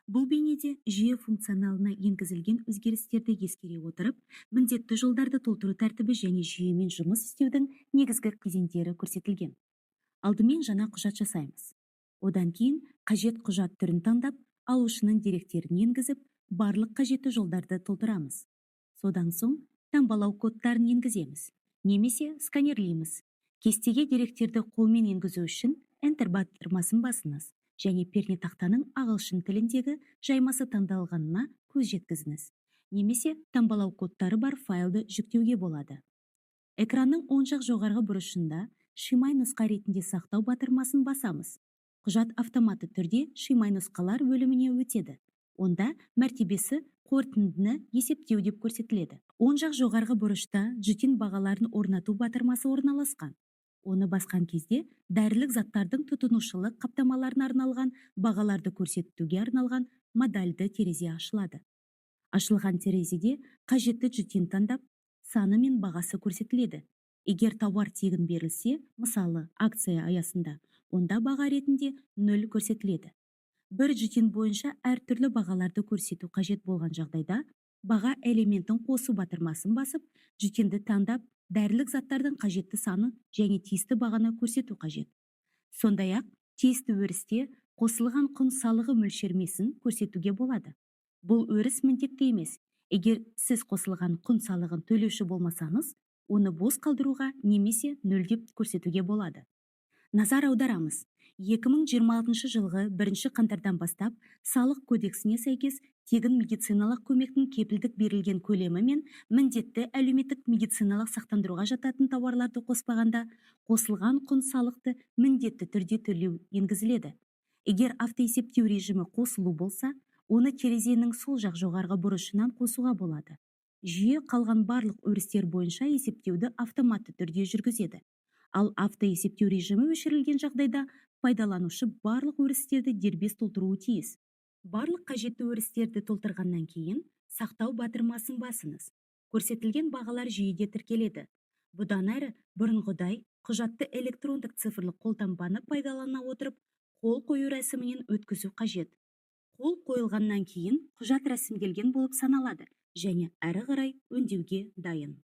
Бұл бейнеде жүйе функционалына енгізілген өзгерістерді ескере отырып, міндетті жолдарды толтыру тәртібі және жүйемен жұмыс істеудің негізгі кезеңдері көрсетілген. Алдымен жаңа құжат жасаймыз. Одан кейін қажет құжат түрін таңдап, алушының деректерін енгізіп, барлық қажетті жолдарды толтырамыз. Содан соң таңбалау кодтарын енгіземіз, немесе сканерлейміз. Кестеге деректерді қолмен енгізу үшін Enter батырмасын басыңыз және пернетақтаның ағылшын тіліндегі жаймасы таңдалғанына көз жеткізіңіз. Немесе таңбалау кодтары бар файлды жүктеуге болады. Экранның оң жақ жоғарғы бұрышында шимай нұсқа ретінде сақтау батырмасын басамыз. Құжат автоматты түрде шимай нұсқалар бөліміне өтеді. Онда мәртебесі қорытындыны есептеу деп көрсетіледі. Оң жақ жоғарғы бұрышта житин бағаларын орнату батырмасы орналасқан. Оны басқан кезде дәрілік заттардың тұтынушылық қаптамаларына арналған бағаларды көрсетуге арналған модальды терезе ашылады. Ашылған терезеде қажетті житин таңдап, саны мен бағасы көрсетіледі. Егер тауар тегін берілсе, мысалы акция аясында, онда баға ретінде 0 көрсетіледі. Бір житин бойынша әртүрлі бағаларды көрсету қажет болған жағдайда, баға элементін қосу батырмасын басып, житинді таңдап, дәрілік заттардың қажетті саны және тиісті бағаны көрсету қажет. Сондай-ақ, тиісті өрісте қосылған құн салығы мөлшермесін көрсетуге болады. Бұл өріс міндетті емес. Егер сіз қосылған құн салығын төлеуші болмасаңыз, оны бос қалдыруға немесе 0 деп көрсетуге болады. Назар аударамыз. 2026 жылғы 1 қаңтардан бастап салық кодексіне сәйкес тегін медициналық көмектің кепілдік берілген көлемі мен міндетті әлеуметтік медициналық сақтандыруға жататын тауарларды қоспағанда қосылған құн салықты міндетті түрде төлеу енгізіледі. Егер автоесептеу режимі қосылу болса, оны терезенің сол жақ жоғарғы бұрышынан қосуға болады. Жүйе қалған барлық өрістер бойынша есептеуді автоматты түрде жүргізеді. Ал автоесептеу режимі өшірілген жағдайда пайдаланушы барлық өрістерді дербес толтыруы тиіс. Барлық қажетті өрістерді толтырғаннан кейін сақтау батырмасын басыңыз. Көрсетілген бағалар жүйеде тіркеледі. Бұдан әрі бұрынғыдай құжатты электрондық цифрлық қолтаңбаны пайдалана отырып қол қою рәсімінен өткізу қажет. Қол қойылғаннан кейін құжат рәсімделген болып саналады және әрі қарай өңдеуге дайын.